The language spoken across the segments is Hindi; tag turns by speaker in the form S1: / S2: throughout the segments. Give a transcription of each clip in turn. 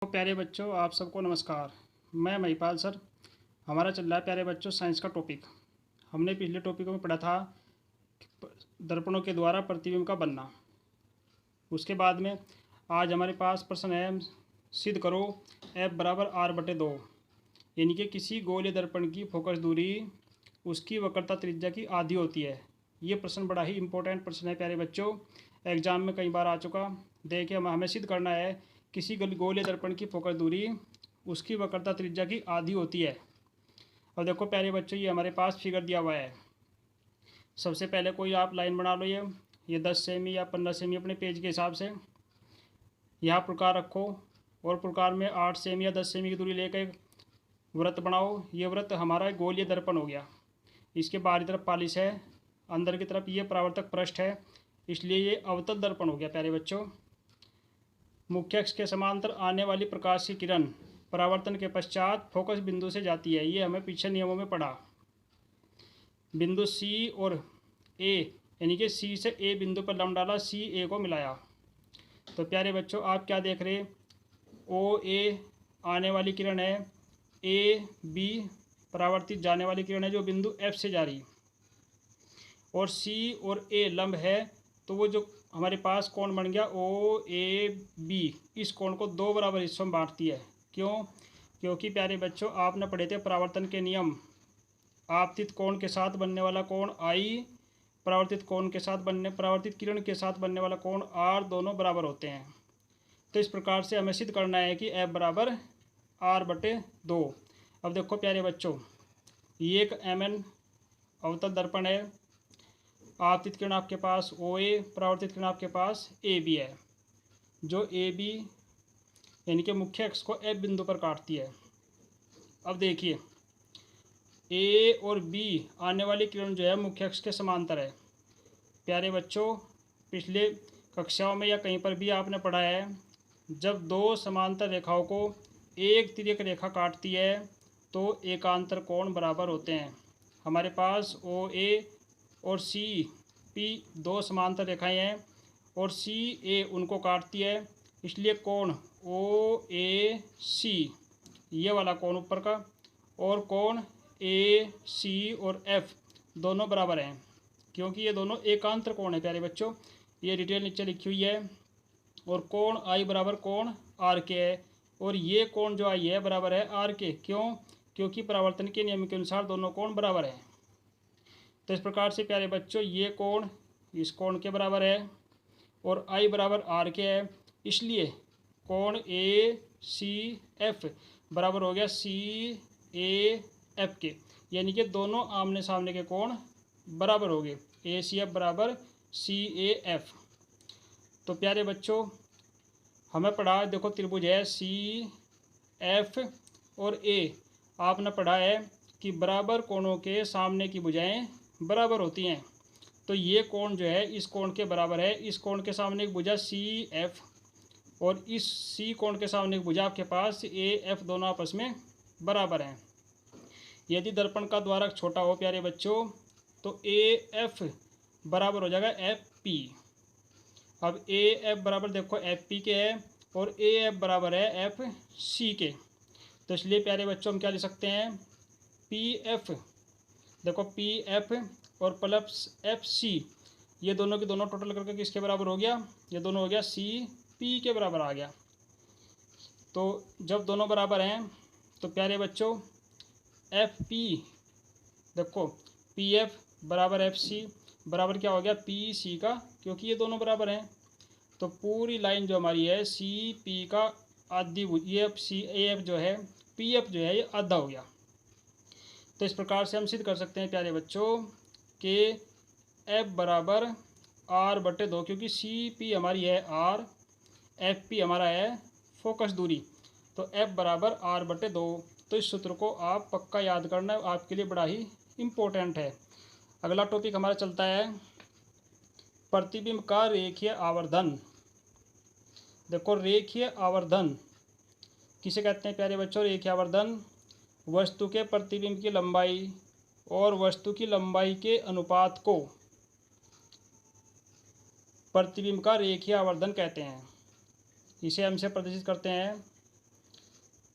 S1: प्यारे बच्चों, आप सबको नमस्कार। मैं महिपाल सर। हमारा चल रहा है प्यारे बच्चों साइंस का टॉपिक। हमने पिछले टॉपिकों में पढ़ा था दर्पणों के द्वारा प्रतिबिंब का बनना। उसके बाद में आज हमारे पास प्रश्न है, सिद्ध करो F बराबर R/2, यानी कि किसी गोलीय दर्पण की फोकस दूरी उसकी वक्रता त्रिज्या की आधी होती है। ये प्रश्न बड़ा ही इंपॉर्टेंट प्रश्न है प्यारे बच्चों, एग्जाम में कई बार आ चुका। देखिए, हमें सिद्ध करना है किसी गोलीय दर्पण की फोकस दूरी उसकी वक्रता त्रिज्या की आधी होती है। और देखो प्यारे बच्चों, ये हमारे पास फिगर दिया हुआ है। सबसे पहले कोई आप लाइन बना लो, ये 10 सेमी या 15 सेमी अपने पेज के हिसाब से यहाँ प्रकार रखो, और प्रकार में 8 सेमी या 10 सेमी की दूरी लेकर वृत्त बनाओ। ये वृत्त हमारा गोलीय दर्पण हो गया। इसके बाहरी तरफ पालिश है, अंदर की तरफ ये परावर्तक पृष्ठ है, इसलिए ये अवतल दर्पण हो गया प्यारे बच्चों। मुख्य अक्ष के समांतर आने वाली प्रकाश की किरण परावर्तन के पश्चात फोकस बिंदु से जाती है। ये हमें पीछे नियमों में पढ़ा। बिंदु सी और ए, यानी कि सी से ए बिंदु पर लंब डाला, सी ए को मिलाया। तो प्यारे बच्चों, आप क्या देख रहे, ओ ए आने वाली किरण है, ए बी परावर्तित जाने वाली किरण है जो बिंदु एफ से जा रही, और सी और ए लंब है। तो वो जो हमारे पास कोण बन गया ओ ए बी, इस कोण को दो बराबर हिस्सों में बांटती है। क्यों? क्योंकि प्यारे बच्चों, आपने पढ़े थे परावर्तन के नियम। आपतित कोण के साथ बनने वाला कोण आई, परावर्तित किरण के साथ बनने वाला कोण आर, दोनों बराबर होते हैं। तो इस प्रकार से हमें सिद्ध करना है कि F बराबर R/2। अब देखो प्यारे बच्चों, ये एक MN अवतल दर्पण है। आपतित किरण आपके पास OA, परावर्तित किरण आपके पास AB है, जो AB यानी कि मुख्य अक्ष को F बिंदु पर काटती है। अब देखिए, A और B आने वाली किरण जो है मुख्य अक्ष के समांतर है। प्यारे बच्चों, पिछले कक्षाओं में या कहीं पर भी आपने पढ़ा है, जब दो समांतर रेखाओं को एक तिर्यक रेखा काटती है तो एकांतर कोण बराबर होते हैं। हमारे पास OA और CP दो समांतर रेखाएं हैं, और CA उनको काटती है, इसलिए कोण OAC, ये वाला कोण ऊपर का, और कोण AC और F दोनों बराबर हैं, क्योंकि ये दोनों एकांतर कोण है प्यारे बच्चों। ये डिटेल नीचे लिखी हुई है। और कोण I बराबर कोण R के है, और ये कोण जो I है बराबर है R के। क्यों? क्योंकि परावर्तन के नियम के अनुसार दोनों कोण बराबर हैं। तो इस प्रकार से प्यारे बच्चों, ये कोण इस कोण के बराबर है, और I बराबर R के है, इसलिए कोण ACF बराबर हो गया CAF के, यानी कि दोनों आमने सामने के कोण बराबर हो गए। ACF बराबर CAF। तो प्यारे बच्चों, हमें पढ़ा, देखो त्रिभुज है CF और A, आपने पढ़ा है कि बराबर कोणों के सामने की भुजाएं बराबर होती हैं। तो ये कोण जो है इस कोण के बराबर है। इस कोण के सामने एक भुजा CF और इस C कोण के सामने एक भुजा आपके पास AF, दोनों आपस में बराबर हैं। यदि दर्पण का द्वारक छोटा हो प्यारे बच्चों, तो AF बराबर हो जाएगा FP। अब AF बराबर देखो FP के है, और AF बराबर है FC के। तो इसलिए प्यारे बच्चों, हम क्या लिख सकते हैं, PF, देखो PF और प्लस FC, ये दोनों के दोनों टोटल करके किसके बराबर हो गया, ये दोनों हो गया CP के बराबर आ गया। तो जब दोनों बराबर हैं तो प्यारे बच्चों FP, देखो PF बराबर FC बराबर क्या हो गया PC का, क्योंकि ये दोनों बराबर हैं। तो पूरी लाइन जो हमारी है CP का आधी, ये CAF जो है, PF जो है, ये आधा हो गया। तो इस प्रकार से हम सिद्ध कर सकते हैं प्यारे बच्चों कि F बराबर R/2, क्योंकि CP हमारी है R, FP हमारा है फोकस दूरी, तो F बराबर R/2। तो इस सूत्र को आप पक्का याद करना, आपके लिए बड़ा ही इम्पोर्टेंट है। अगला टॉपिक हमारा चलता है प्रतिबिंब का रेखीय आवर्धन। देखो, रेखीय आवर्धन किसे कहते हैं प्यारे बच्चों? रेखीय आवर्धन वस्तु के प्रतिबिंब की लंबाई और वस्तु की लंबाई के अनुपात को प्रतिबिंब का रेखीय आवर्धन कहते हैं। इसे हमसे प्रदर्शित करते हैं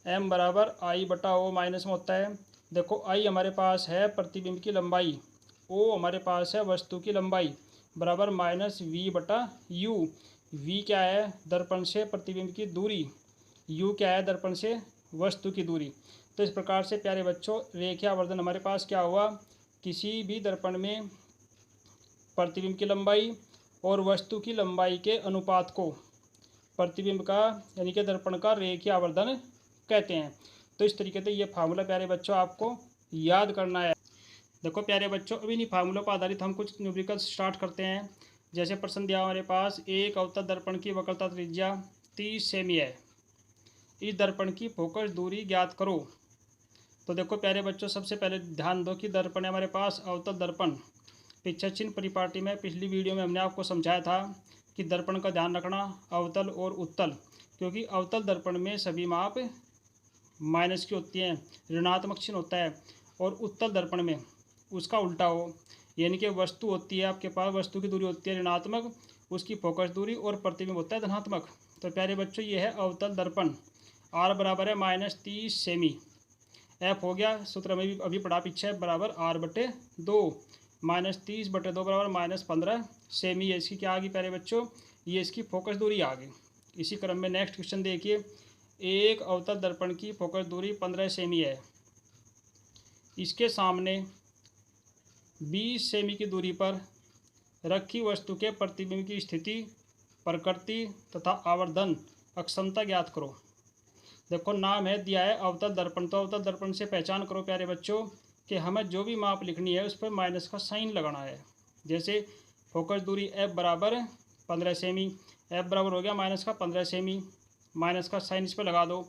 S1: m बराबर आई बटा ओ माइनस में होता है। देखो आई हमारे पास है प्रतिबिंब की लंबाई, ओ हमारे पास है वस्तु की लंबाई, बराबर माइनस वी बटा यू। वी क्या है, दर्पण से प्रतिबिंब की दूरी, यू क्या है, दर्पण से वस्तु की दूरी। तो इस प्रकार से प्यारे बच्चों रेखीय आवर्धन हमारे पास क्या हुआ, किसी भी दर्पण में प्रतिबिंब की लंबाई और वस्तु की लंबाई के अनुपात को प्रतिबिंब का यानी कि दर्पण का रेखीय आवर्धन कहते हैं। तो इस तरीके से ये फार्मूला प्यारे बच्चों आपको याद करना है। देखो प्यारे बच्चों अभी इन्हीं फार्मूलों पर आधारित हम कुछ न्यूमेरिकल्स स्टार्ट करते हैं। जैसे प्रश्न दिया हमारे पास, एक अवतल दर्पण की वक्रता त्रिज्या 30 सेमी है, इस दर्पण की फोकस दूरी ज्ञात करो। तो देखो प्यारे बच्चों सबसे पहले ध्यान दो कि दर्पण है हमारे पास अवतल दर्पण। पिक्चर चिन्ह परिपाटी में पिछली वीडियो में हमने आपको समझाया था कि दर्पण का ध्यान रखना अवतल और उत्तल, क्योंकि अवतल दर्पण में सभी माप माइनस की होती हैं, ऋणात्मक चिन्ह होता है, और उत्तल दर्पण में उसका उल्टा हो, यानी कि वस्तु होती है आपके पास, वस्तु की दूरी होती है ऋणात्मक, उसकी फोकस दूरी, और प्रतिबिंब होता है धनात्मक। तो प्यारे बच्चों ये है अवतल दर्पण। आर बराबर है -30 सेमी, एफ हो गया सूत्र में भी अभी पढ़ा पीछे, बराबर आर बटे 2, -30 बटे 2 बराबर -15 सेमी। ये इसकी क्या आ गई प्यारे बच्चों, ये इसकी फोकस दूरी आ गई। इसी क्रम में नेक्स्ट क्वेश्चन देखिए, एक अवतल दर्पण की फोकस दूरी 15 सेमी है, इसके सामने 20 सेमी की दूरी पर रखी वस्तु के प्रतिबिंब की स्थिति, प्रकृति तथा आवर्धन अक्षमता ज्ञात करो। देखो नाम है दिया है अवतल दर्पण, तो अवतल दर्पण से पहचान करो प्यारे बच्चों कि हमें जो भी माप लिखनी है उस पर माइनस का साइन लगाना है। जैसे फोकस दूरी एफ बराबर 15 सेमी, एफ बराबर हो गया माइनस का 15 सेमी, माइनस का साइन इस पर लगा दो।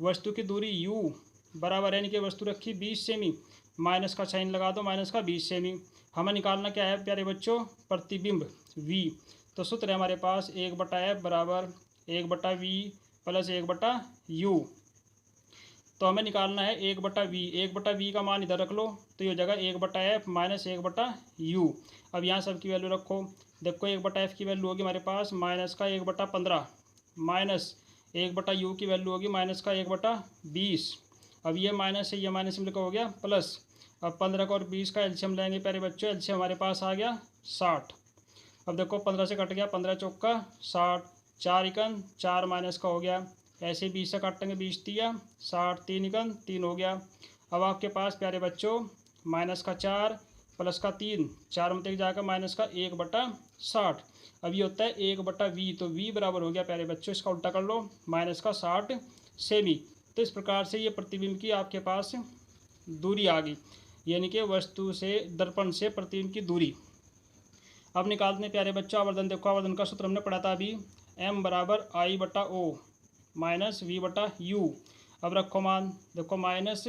S1: वस्तु की दूरी यू बराबर यानी कि वस्तु रखी 20 सेमी, माइनस का साइन लगा दो, माइनस का 20 सेमी। हमें निकालना क्या है प्यारे बच्चों, प्रतिबिंब वी। तो सूत्र है हमारे पास 1/f बराबर 1/v प्लस 1/u। तो हमें निकालना है 1/v, 1/v का मान इधर रख लो तो ये जगह 1/f माइनस 1/u। अब यहाँ सब की वैल्यू रखो। देखो 1/f की वैल्यू होगी हमारे पास माइनस का 1/15, माइनस 1/u की वैल्यू होगी माइनस का 1/20। अब ये माइनस से ये माइनस में हो गया प्लस। अब 15 का और 20 का एलसीएम लेंगे प्यारे बच्चों, एलसीएम हमारे पास आ गया 60। अब देखो 15 से कट गया, 15 चौका 60, 4 इकन 4 माइनस का हो गया, ऐसे 20 से काटेंगे 20 तिया 60, 3 इकन 3 हो गया। अब आपके पास प्यारे बच्चों माइनस का 4 प्लस का 3, 4 में तक जाकर माइनस का 1/60। अब ये होता है 1/v, तो v बराबर हो गया प्यारे बच्चों, इसका उल्टा कर लो, माइनस का 60 सेमी। तो इस प्रकार से ये प्रतिबिंब की आपके पास दूरी आ गई, यानी कि वस्तु से दर्पण से प्रतिबिंब की दूरी। अब निकालते हैं प्यारे बच्चों आवर्धन। देखो आवर्धन का सूत्र हमने पढ़ा था अभी, m बराबर आई बटा ओ माइनस वी बटा यू। अब रखो मान, देखो माइनस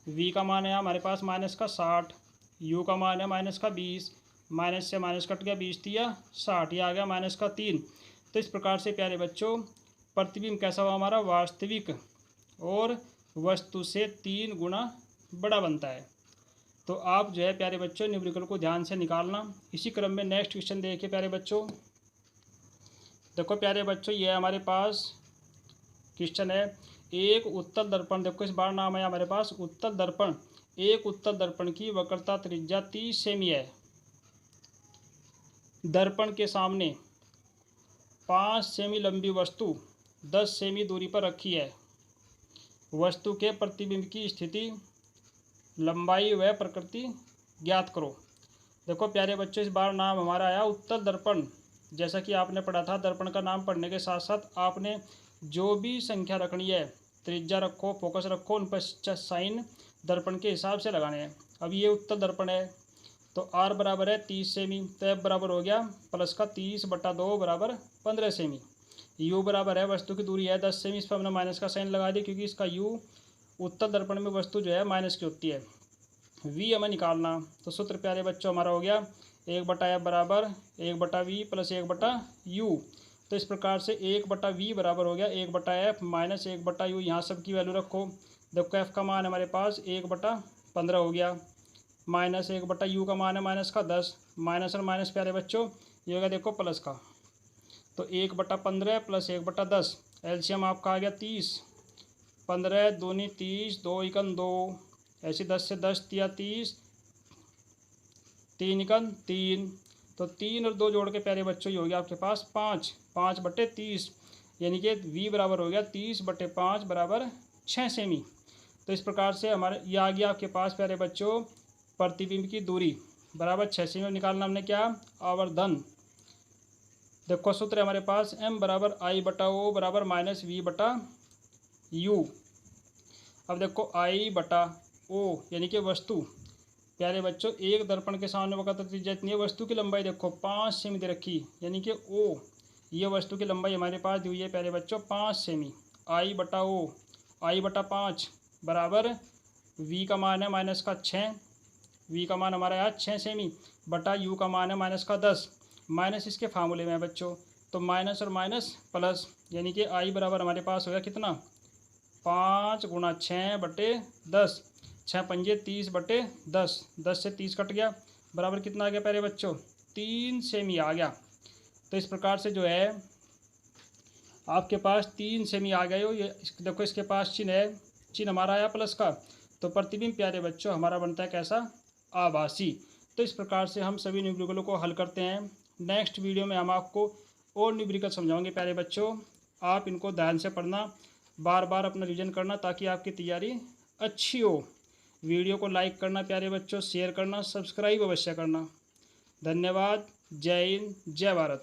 S1: v का मान है हमारे पास माइनस का 60, u का मान है माइनस का 20, माइनस से माइनस कट गया 20 तिया 60, ये आ गया माइनस का 3। तो इस प्रकार से प्यारे बच्चों प्रतिबिंब कैसा हुआ हमारा, वास्तविक और वस्तु से 3 गुना बड़ा बनता है। तो आप जो है प्यारे बच्चों न्यूमेरिकल को ध्यान से निकालना। इसी क्रम में नेक्स्ट क्वेश्चन देखिए प्यारे बच्चों। देखो प्यारे बच्चों ये हमारे पास क्वेश्चन है, एक उत्तल दर्पण, देखो इस बार नाम है हमारे पास उत्तल दर्पण। एक उत्तल दर्पण की वक्रता त्रिज्या 30 सेमी है, दर्पण के सामने 5 सेमी लंबी वस्तु 10 सेमी दूरी पर रखी है। वस्तु के प्रतिबिंब की स्थिति, लंबाई व प्रकृति ज्ञात करो। देखो प्यारे बच्चों इस बार नाम हमारा आया उत्तल दर्पण। जैसा कि आपने पढ़ा था, दर्पण का नाम पढ़ने के साथ साथ आपने जो भी संख्या रखनी है, त्रिज्या रखो, फोकस रखो, उन पर साइन दर्पण के हिसाब से लगाने हैं। अब ये उत्तल दर्पण है तो r बराबर है 30 सेमी, तो f बराबर हो गया प्लस का 30/2 बराबर 15 सेमी। u बराबर है वस्तु की दूरी है 10 सेमी, इस पर हमने माइनस का साइन लगा दिया क्योंकि इसका u उत्तल दर्पण में वस्तु जो है माइनस की होती है। v हमें निकालना, तो सूत्र प्यारे बच्चों हमारा हो गया 1/f बराबर 1/v प्लस 1/u। तो इस प्रकार से 1/v बराबर हो गया 1/f माइनस 1/u। यहाँ सब की वैल्यू रखो। देखो f का मान हमारे पास 1/15 हो गया, माइनस 1/u का मान है माइनस का 10, माइनस और माइनस प्यारे बच्चों ये होगा देखो प्लस का, तो 1/15 प्लस 1/10, एलसीएम आपका आ गया 30, 15 दूनी 30, 2 एकम 2, ऐसे 10 से 10 तिया 30, 3 एकम 3, तो 3 और 2 जोड़ के प्यारे बच्चों ये हो गया आपके पास 5, 5/30, यानी कि v बराबर हो गया 30/5 बराबर 6 सेमी। तो इस प्रकार से हमारे ये आ गया आपके पास प्यारे बच्चों प्रतिबिंब की दूरी बराबर 6 सेमी। निकालना हमने क्या, आवर्धन। देखो सूत्र है हमारे पास m बराबर I/O बराबर -v/u। अब देखो I/O यानी कि वस्तु, प्यारे बच्चों एक दर्पण के सामने वक्रता त्रिज्या इतनी है, वस्तु की लंबाई देखो 5 सेमी दे रखी, यानी कि O ये वस्तु की लंबाई हमारे पास दी हुई है प्यारे बच्चों 5 सेमी। I/O I/5 बराबर v का मान है -6, v का मान हमारा है 6 सेमी बटा u का मान है -10, माइनस इसके फार्मूले में है बच्चों, तो माइनस और माइनस प्लस, यानी कि I बराबर हमारे पास हो गया कितना 5 गुणा 6/10, 6 पंजे 30/10, 10 से 30 कट गया बराबर कितना आ गया प्यारे बच्चों 3 सेमी आ गया। तो इस प्रकार से जो है आपके पास 3 सेमी आ गए हो। ये देखो इसके पास चिन्ह है, चिन्ह हमारा आया प्लस का, तो प्रतिबिंब प्यारे बच्चों हमारा बनता है कैसा, आभासी। तो इस प्रकार से हम सभी न्यूमेरिकलों को हल करते हैं। नेक्स्ट वीडियो में हम आपको और न्यूमेरिकल समझाएंगे प्यारे बच्चों, आप इनको ध्यान से पढ़ना, बार बार अपना रिवीजन करना ताकि आपकी तैयारी अच्छी हो। वीडियो को लाइक करना प्यारे बच्चों, शेयर करना, सब्सक्राइब अवश्य करना। धन्यवाद। जय हिंद, जय भारत।